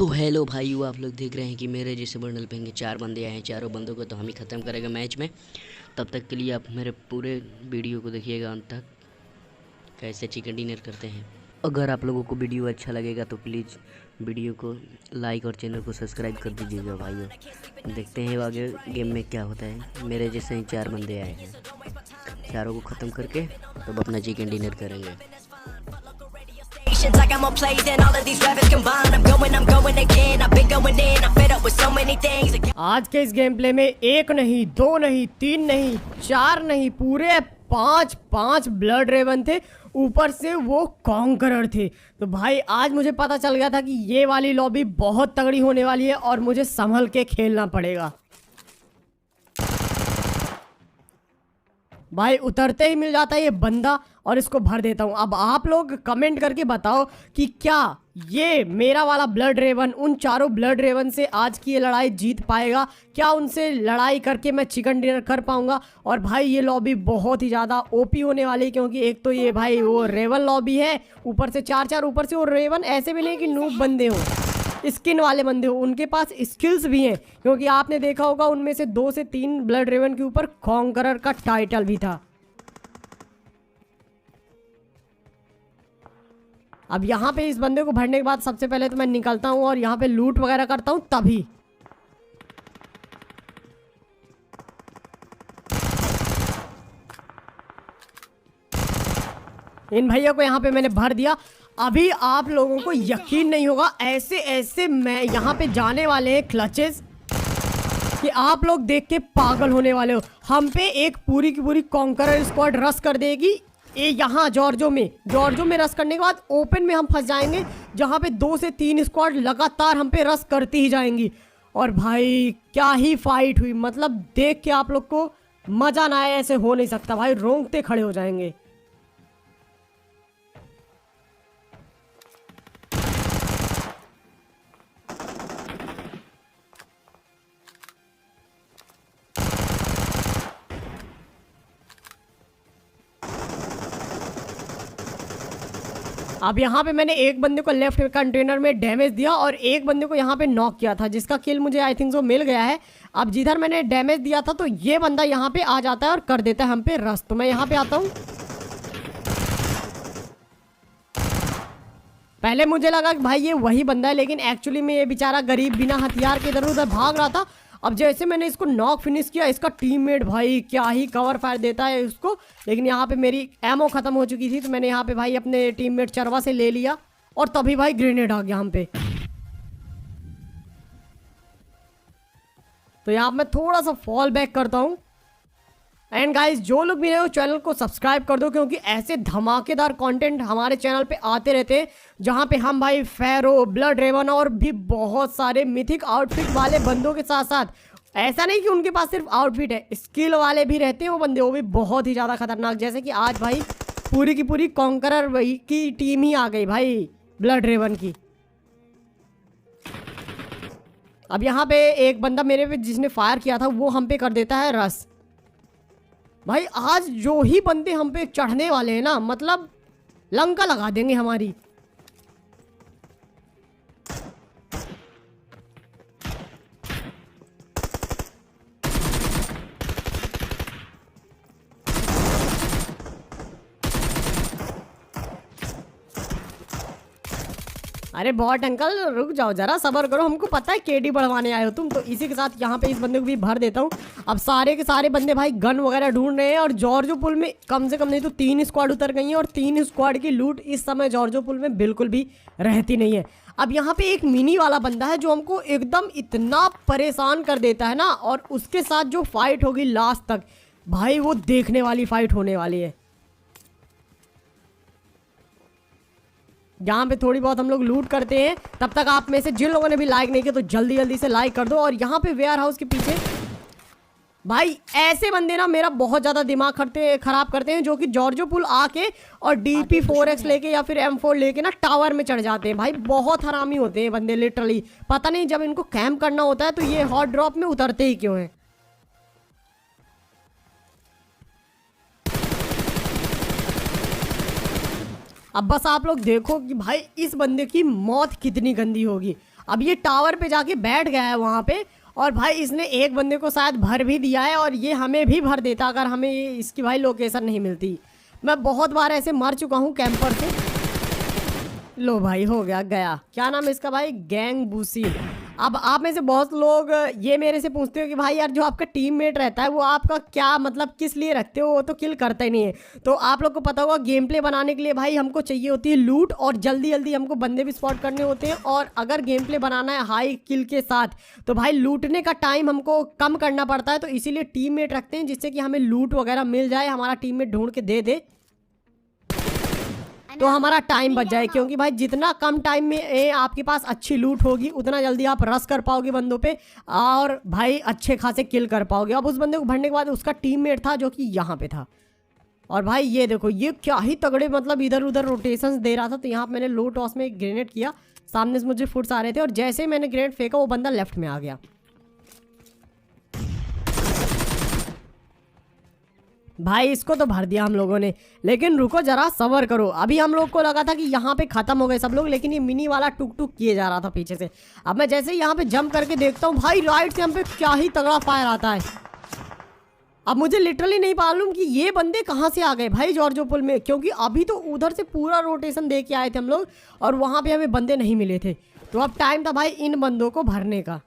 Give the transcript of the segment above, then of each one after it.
तो हेलो भाइयों, आप लोग देख रहे हैं कि मेरे जैसे बंडल पेंगे 4 बंदे आए हैं। चारों बंदों को तो हम ही ख़त्म करेंगे मैच में। तब तक के लिए आप मेरे पूरे वीडियो को देखिएगा अंत तक, कैसे चिकन डिनर करते हैं। अगर आप लोगों को वीडियो अच्छा लगेगा तो प्लीज़ वीडियो को लाइक और चैनल को सब्सक्राइब कर दीजिएगा भाइयों। देखते हैं आगे गेम में क्या होता है। मेरे जैसे ही 4 बंदे आए हैं, चारों को ख़त्म करके तब अपना चिकन डिनर करेंगे। Like I'm on plays and all of these rappers combined. I'm going again. I've been going in. I'm fed up with so many things. आज के इस गेम प्ले में 1 नहीं 2 नहीं 3 नहीं 4 नहीं पूरे 5 ब्लड रेवन थे, ऊपर से वो कॉन्करर थे। तो भाई आज मुझे पता चल गया था कि ये वाली लॉबी बहुत तगड़ी होने वाली है और मुझे संभल के खेलना पड़ेगा। भाई उतरते ही मिल जाता है ये बंदा और इसको भर देता हूँ। अब आप लोग कमेंट करके बताओ कि क्या ये मेरा वाला ब्लड रेवन उन चारों ब्लड रेवन से आज की ये लड़ाई जीत पाएगा? क्या उनसे लड़ाई करके मैं चिकन डिनर कर पाऊंगा? और भाई ये लॉबी बहुत ही ज़्यादा ओपी होने वाली है, क्योंकि एक तो ये भाई वो रेवन लॉबी है, ऊपर से 4 ऊपर से वो रेवन ऐसे भी नहीं कि नूब बंदे हो, स्किन वाले बंदे हो, उनके पास स्किल्स भी हैं। क्योंकि आपने देखा होगा उनमें से 2 से 3 ब्लड रेवन के ऊपर कॉन्करर का टाइटल भी था। अब यहाँ पे इस बंदे को भरने के बाद सबसे पहले तो मैं निकलता हूँ और यहाँ पे लूट वगैरह करता हूँ। तभी इन भैया को यहाँ पे मैंने भर दिया। अभी आप लोगों को यकीन नहीं होगा, ऐसे ऐसे मैं यहाँ पे जाने वाले हैं क्लचेस कि आप लोग देख के पागल होने वाले हो। हम पे एक पूरी की पूरी कॉन्करर स्क्वाड रश कर देगी ये यहाँ जॉर्जो में रश करने के बाद ओपन में हम फंस जाएंगे, जहाँ पे 2 से 3 स्क्वाड लगातार हम पे रश करती ही जाएंगी। और भाई क्या ही फाइट हुई, मतलब देख के आप लोग को मजा ना आए ऐसे हो नहीं सकता भाई, रोंगटे खड़े हो जाएंगे। अब यहाँ पे मैंने एक बंदे को लेफ्ट कंटेनर में डैमेज दिया और एक बंदे को यहाँ पे नॉक किया था, जिसका किल मुझे आई थिंक सो मिल गया है। अब जिधर मैंने डैमेज दिया था तो ये बंदा यहाँ पे आ जाता है और कर देता है हम पे रश। तो मैं यहाँ पे आता हूँ। पहले मुझे लगा कि भाई ये वही बंदा है, लेकिन एक्चुअली में ये बेचारा गरीब बिना हथियार के इधर उधर भाग रहा था। अब जैसे मैंने इसको नॉक फिनिश किया, इसका टीममेट भाई क्या ही कवर फायर देता है उसको, लेकिन यहाँ पे मेरी एमो खत्म हो चुकी थी। तो मैंने यहाँ पे भाई अपने टीममेट चरवा से ले लिया और तभी भाई ग्रेनेड आ गया हम पे। तो यहाँ मैं थोड़ा सा फॉल बैक करता हूँ। एंड गाइस जो लोग भी नए हो चैनल को सब्सक्राइब कर दो, क्योंकि ऐसे धमाकेदार कंटेंट हमारे चैनल पे आते रहते हैं, जहाँ पे हम भाई फेरो, ब्लड रेवन और भी बहुत सारे मिथिक आउटफिट वाले बंदों के साथ साथ, ऐसा नहीं कि उनके पास सिर्फ आउटफिट है, स्किल वाले भी रहते हैं वो बंदे, वो भी बहुत ही ज़्यादा खतरनाक। जैसे कि आज भाई पूरी की पूरी कॉन्करर की टीम ही आ गई भाई ब्लड रेवन की। अब यहाँ पे एक बंदा मेरे पे जिसने फायर किया था वो हम पे कर देता है रश। भाई आज जो ही बंदे हम पे चढ़ने वाले हैं ना, मतलब लंका लगा देंगे हमारी। अरे बॉट अंकल रुक जाओ जरा, सब्र करो, हमको पता है केडी बढ़वाने आए हो तुम। तो इसी के साथ यहाँ पे इस बंदे को भी भर देता हूँ। अब सारे के सारे बंदे भाई गन वगैरह ढूंढ रहे हैं और जॉर्जो पुल में कम से कम नहीं तो 3 स्क्वाड उतर गई हैं और 3 स्क्वाड की लूट इस समय जॉर्जो पुल में बिल्कुल भी रहती नहीं है। अब यहाँ पे एक मिनी वाला बंदा है जो हमको एकदम इतना परेशान कर देता है ना, और उसके साथ जो फाइट होगी लास्ट तक भाई वो देखने वाली फाइट होने वाली है। यहाँ पे थोड़ी बहुत हम लोग लूट करते हैं, तब तक आप में से जिन लोगों ने भी लाइक नहीं किया तो जल्दी जल्दी से लाइक कर दो। और यहाँ पे वेयर हाउस के पीछे भाई ऐसे बंदे ना मेरा बहुत ज़्यादा दिमाग खराब करते हैं, जो कि जॉर्जो पुल आके और DP4X लेके या फिर M4 लेके ना टावर में चढ़ जाते हैं। भाई बहुत हरामी होते हैं बंदे लिटरली, पता नहीं जब इनको कैंप करना होता है तो ये हॉट ड्रॉप में उतरते ही क्यों हैं। अब बस आप लोग देखो कि भाई इस बंदे की मौत कितनी गंदी होगी। अब ये टावर पे जाके बैठ गया है वहाँ पे, और भाई इसने एक बंदे को शायद भर भी दिया है, और ये हमें भी भर देता अगर हमें इसकी भाई लोकेशन नहीं मिलती। मैं बहुत बार ऐसे मर चुका हूँ कैंपर से। लो भाई हो गया, गया। क्या नाम है इसका भाई? Gang Bussy. अब आप में से बहुत लोग ये मेरे से पूछते हो कि भाई यार जो आपका टीममेट रहता है वो आपका क्या मतलब किस लिए रखते हो, वो तो किल करता ही नहीं है। तो आप लोग को पता होगा गेम प्ले बनाने के लिए भाई हमको चाहिए होती है लूट, और जल्दी जल्दी हमको बंदे भी स्पॉट करने होते हैं। और अगर गेम प्ले बनाना है हाई किल के साथ तो भाई लूटने का टाइम हमको कम करना पड़ता है। तो इसीलिए टीममेट रखते हैं जिससे कि हमें लूट वगैरह मिल जाए, हमारा टीममेट ढूंढ के दे दे तो हमारा टाइम बच जाए। क्योंकि भाई जितना कम टाइम में आपके पास अच्छी लूट होगी उतना जल्दी आप रश कर पाओगे बंदों पे, और भाई अच्छे खासे किल कर पाओगे। अब उस बंदे को भरने के बाद उसका टीममेट था जो कि यहाँ पे था, और भाई ये देखो ये क्या ही तगड़े मतलब इधर उधर रोटेशंस दे रहा था। तो यहाँ पे मैंने लो टॉस में एक ग्रेनेड किया, सामने से मुझे फुट्स आ रहे थे, और जैसे ही मैंने ग्रेनेड फेंका वो बंदा लेफ्ट में आ गया। भाई इसको तो भर दिया हम लोगों ने, लेकिन रुको जरा सबर करो। अभी हम लोग को लगा था कि यहाँ पे खत्म हो गए सब लोग, लेकिन ये मिनी वाला टुक टुक किए जा रहा था पीछे से। अब मैं जैसे ही यहाँ पे जंप करके देखता हूँ भाई राइट से हम पे क्या ही तगड़ा फायर आता है। अब मुझे लिटरली नहीं मालूम कि ये बंदे कहाँ से आ गए भाई जॉर्जो पुल में, क्योंकि अभी तो उधर से पूरा रोटेशन दे के आए थे हम लोग, और वहाँ पे हमें बंदे नहीं मिले थे। तो अब टाइम था भाई इन बंदों को भरने का।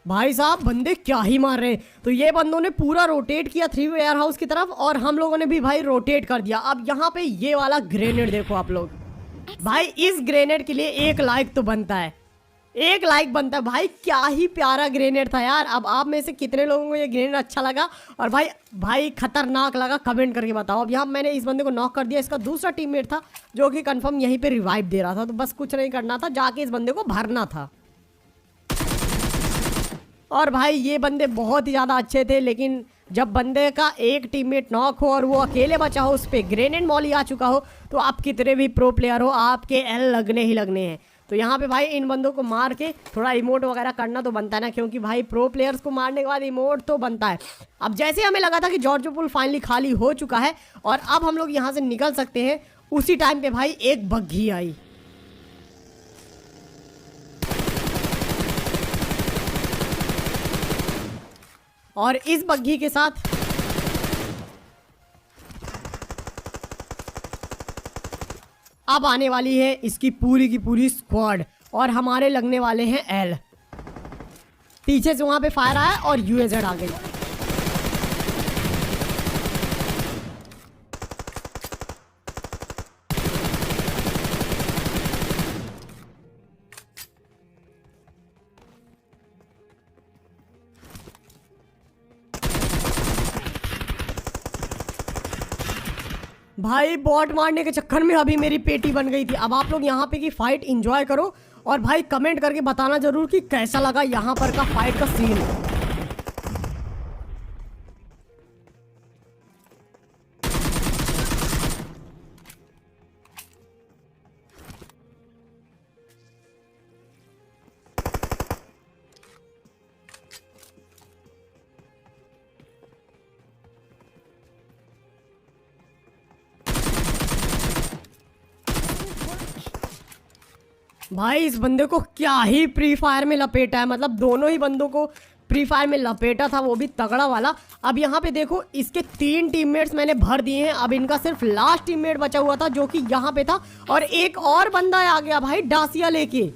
भाई साहब बंदे क्या ही मार रहे हैं। तो ये बंदों ने पूरा रोटेट किया 3 वेयर हाउस की तरफ, और हम लोगों ने भी भाई रोटेट कर दिया। अब यहाँ पे ये वाला ग्रेनेड देखो आप लोग, भाई इस ग्रेनेड के लिए 1 लाइक तो बनता है, 1 लाइक बनता है भाई। क्या ही प्यारा ग्रेनेड था यार। अब आप में से कितने लोगों को ये ग्रेनेड अच्छा लगा और भाई खतरनाक लगा, कमेंट करके बताओ। अब यहाँ मैंने इस बंदे को नॉक कर दिया। इसका दूसरा टीममेट था जो कि कंफर्म यहीं पे रिवाइव दे रहा था। तो बस कुछ नहीं करना था, जाके इस बंदे को भरना था। और भाई ये बंदे बहुत ही ज़्यादा अच्छे थे, लेकिन जब बंदे का एक टीममेट नॉक हो और वो अकेले बचा हो, उस पर ग्रेनेड मॉली आ चुका हो, तो आप कितने भी प्रो प्लेयर हो आपके एल लगने ही लगने हैं। तो यहाँ पे भाई इन बंदों को मार के थोड़ा इमोट वगैरह करना तो बनता है ना, क्योंकि भाई प्रो प्लेयर्स को मारने के बाद इमोट तो बनता है। अब जैसे हमें लगा था कि जॉर्जो पुल फाइनली खाली हो चुका है और अब हम लोग यहाँ से निकल सकते हैं, उसी टाइम पे भाई एक बग्घी आई। और इस बग्घी के साथ अब आने वाली है इसकी पूरी की पूरी स्क्वाड, और हमारे लगने वाले हैं एल। पीछे से वहां पे फायर आया और यूएजेड आ गई। भाई बॉट मारने के चक्कर में अभी मेरी पेटी बन गई थी। अब आप लोग यहाँ पे की फाइट एंजॉय करो, और भाई कमेंट करके बताना जरूर कि कैसा लगा यहाँ पर का फाइट का सीन। भाई इस बंदे को क्या ही प्री फायर में लपेटा है, मतलब दोनों ही बंदों को प्री फायर में लपेटा था, वो भी तगड़ा वाला। अब यहाँ पे देखो इसके 3 टीममेट्स मैंने भर दिए हैं। अब इनका सिर्फ लास्ट टीममेट बचा हुआ था जो कि यहाँ पे था, और एक और बंदा आ गया भाई डासिया लेके।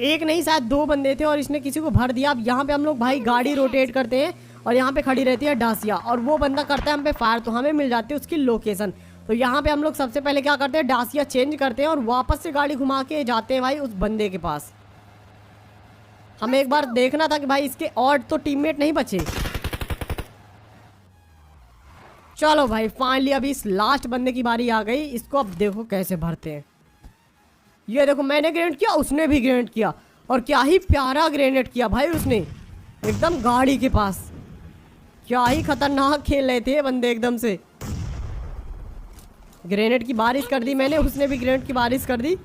एक नहीं शायद 2 बंदे थे और इसने किसी को भर दिया। अब यहाँ पे हम लोग भाई गाड़ी रोटेट करते हैं और यहाँ पे खड़ी रहती है डासिया, और वो बंदा करता है हम पे फायर, तो हमें मिल जाती है उसकी लोकेशन। तो यहाँ पे हम लोग सबसे पहले क्या करते हैं, डासिया चेंज करते हैं और वापस से गाड़ी घुमा के जाते हैं भाई उस बंदे के पास। हमें एक बार देखना था कि भाई इसके और तो टीममेट नहीं बचे। चलो भाई फाइनली अभी इस लास्ट बंदे की बारी आ गई। इसको अब देखो कैसे भरते हैं। ये देखो मैंने ग्रेनेड किया, उसने भी ग्रेनेड किया, और क्या ही प्यारा ग्रेनेड किया भाई उसने, एकदम गाड़ी के पास। क्या ही खतरनाक खेल रहे थे बंदे एकदम से। ग्रेनेड की बारिश कर दी मैंने, उसने भी ग्रेनेड की बारिश कर दी।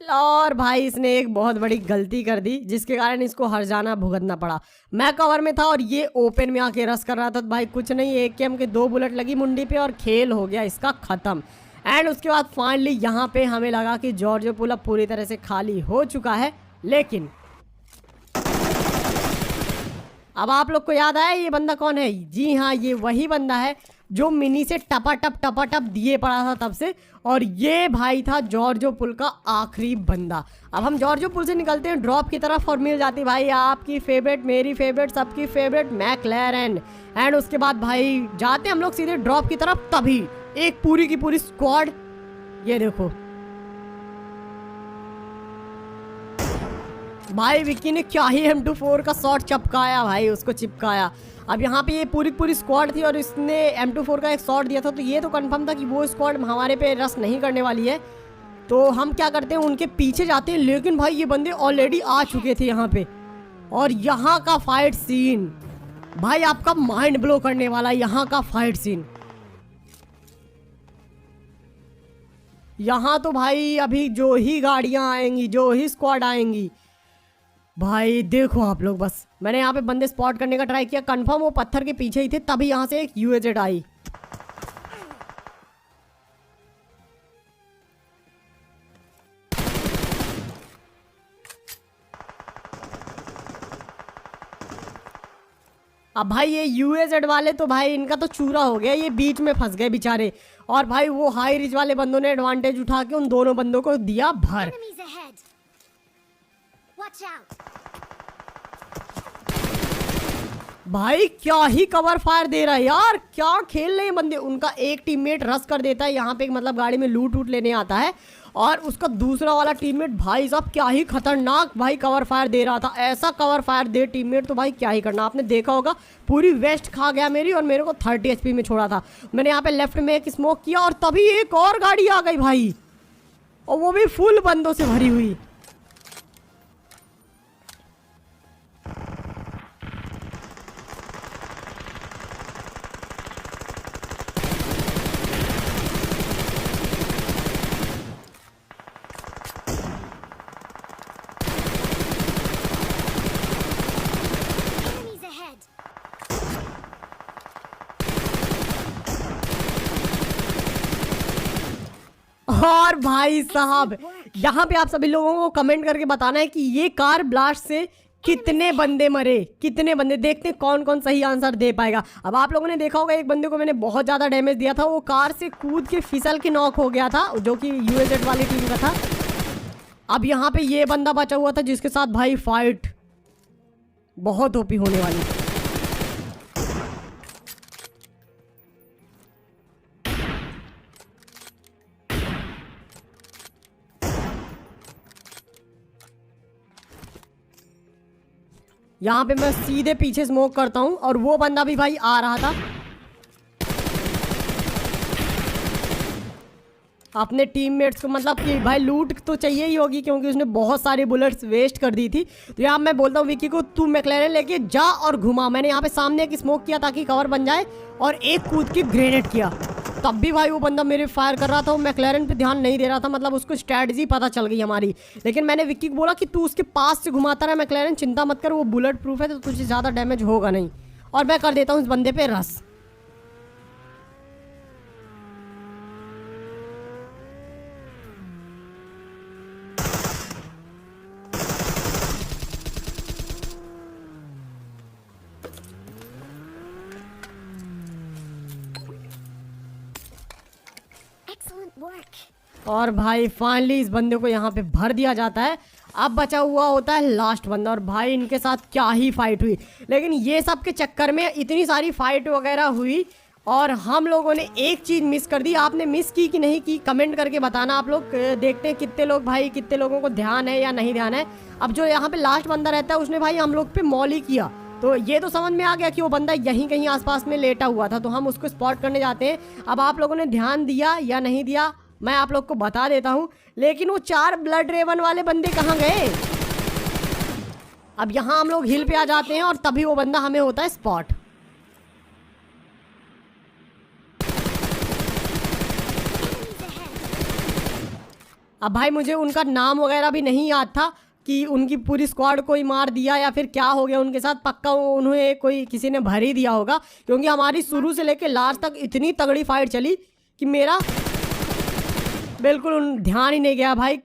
और भाई इसने एक बहुत बड़ी गलती कर दी जिसके कारण इसको हर्जाना भुगतना पड़ा। मैं कवर में था और ये ओपन में आके रस कर रहा था। तो भाई कुछ नहीं, AKM के 2 बुलेट लगी मुंडी पे और खेल हो गया इसका ख़त्म। एंड उसके बाद फाइनली यहाँ पे हमें लगा कि जॉर्जियो पुल अब पूरी तरह से खाली हो चुका है। लेकिन अब आप लोग को याद आया ये बंदा कौन है? जी हाँ, ये वही बंदा है जो मिनी से टपा टप दिए पड़ा था तब से। और ये भाई था जॉर्जियो पुल का आखिरी बंदा। अब हम जॉर्जियो पुल से निकलते हैं ड्रॉप की तरफ और मिल जाती भाई आपकी फेवरेट, मेरी फेवरेट, सबकी फेवरेट मैकलैरन। एंड उसके बाद भाई जाते हम लोग सीधे ड्रॉप की तरफ। तभी एक पूरी की पूरी स्क्वाड, ये देखो भाई विक्की ने क्या ही M24 का शॉट चपकाया भाई, उसको चिपकाया। अब यहाँ पे ये पूरी पूरी स्क्वाड थी और इसने M24 का एक शॉट दिया था। तो ये तो कंफर्म था कि वो स्क्वाड हमारे पे रस नहीं करने वाली है। तो हम क्या करते हैं, उनके पीछे जाते हैं। लेकिन भाई ये बंदे ऑलरेडी आ चुके थे यहाँ पे। और यहाँ का फाइट सीन भाई आपका माइंड ब्लो करने वाला। यहाँ का फाइट सीन, यहाँ तो भाई अभी जो ही गाड़ियाँ आएंगी, जो ही स्क्वाड आएंगी भाई देखो आप लोग। बस मैंने यहाँ पे बंदे स्पॉट करने का ट्राई किया, कंफर्म वो पत्थर के पीछे ही थे। तभी यहाँ से एक UAZ आई। अब भाई ये UAZ वाले तो भाई इनका तो चूरा हो गया, ये बीच में फंस गए बेचारे। और भाई वो हाई रिच वाले बंदों ने एडवांटेज उठा के उन दोनों बंदों को दिया भर। भाई क्या ही कवर फायर दे रहा है यार, क्या खेल रहे हैं बंदे। उनका एक टीममेट रश कर देता है यहाँ पे, मतलब गाड़ी में लूट वूट लेने आता है। और उसका दूसरा वाला टीममेट भाई साहब क्या ही खतरनाक भाई कवर फायर दे रहा था। ऐसा कवर फायर दे टीममेट तो भाई क्या ही करना। आपने देखा होगा पूरी वेस्ट खा गया मेरी और मेरे को 30 HP में छोड़ा था। मैंने यहाँ पे लेफ्ट में एक स्मोक किया और तभी एक और गाड़ी आ गई भाई, और वो भी फुल बंदों से भरी हुई। और भाई साहब यहाँ पे आप सभी लोगों को कमेंट करके बताना है कि ये कार ब्लास्ट से कितने बंदे मरे, कितने बंदे। देखते हैं कौन कौन सही आंसर दे पाएगा। अब आप लोगों ने देखा होगा एक बंदे को मैंने बहुत ज़्यादा डैमेज दिया था, वो कार से कूद के फिसल के नॉक हो गया था, जो कि UAZ वाली टीम का था। अब यहाँ पे ये बंदा बचा हुआ था जिसके साथ भाई फाइट बहुत ओपी होने वाली। यहाँ पे मैं सीधे पीछे स्मोक करता हूँ और वो बंदा भी भाई आ रहा था। अपने टीममेट्स को मतलब कि भाई लूट तो चाहिए ही होगी क्योंकि उसने बहुत सारी बुलेट्स वेस्ट कर दी थी। तो यहाँ मैं बोलता हूँ विकी को तू मैकलैरन लेके जा और घुमा। मैंने यहाँ पे सामने एक स्मोक किया ताकि कवर बन जाए और एक कूद के ग्रेनेड किया। तब भी भाई वो बंदा मेरे फायर कर रहा था, वो मैकलैरन पे ध्यान नहीं दे रहा था, मतलब उसको स्ट्रैटेजी पता चल गई हमारी। लेकिन मैंने विक्की को बोला कि तू उसके पास से घुमाता रहा मैकलैरन, चिंता मत कर, वो बुलेट प्रूफ है तो तुझे ज़्यादा डैमेज होगा नहीं। और मैं कर देता हूँ इस बंदे पे रस। और भाई फाइनली इस बंदे को यहाँ पे भर दिया जाता है। अब बचा हुआ होता है लास्ट बंदा और भाई इनके साथ क्या ही फाइट हुई। लेकिन ये सब के चक्कर में इतनी सारी फाइट वगैरह हुई और हम लोगों ने एक चीज़ मिस कर दी। आपने मिस की कि नहीं की कमेंट करके बताना। आप लोग देखते हैं कितने लोग भाई, कितने लोगों को ध्यान है या नहीं ध्यान है। अब जो यहाँ पे लास्ट बंदा रहता है उसने भाई हम लोग पे मॉली किया, तो ये तो समझ में आ गया कि वो बंदा यहीं कहीं आसपास में लेटा हुआ था, तो हम उसको स्पॉट करने जाते हैं। अब आप लोगों ने ध्यान दिया या नहीं दिया मैं आप लोग को बता देता हूँ। लेकिन वो 4 ब्लड रेवन वाले बंदे कहाँ गए? अब यहाँ हम लोग हिल पे आ जाते हैं और तभी वो बंदा हमें होता है स्पॉट। अब भाई मुझे उनका नाम वगैरह भी नहीं याद था कि उनकी पूरी स्क्वाड को ही मार दिया या फिर क्या हो गया उनके साथ। पक्का उन्हें कोई किसी ने भर ही दिया होगा, क्योंकि हमारी शुरू से लेकर लास्ट तक इतनी तगड़ी फाइट चली कि मेरा बिल्कुल ध्यान ही नहीं गया भाई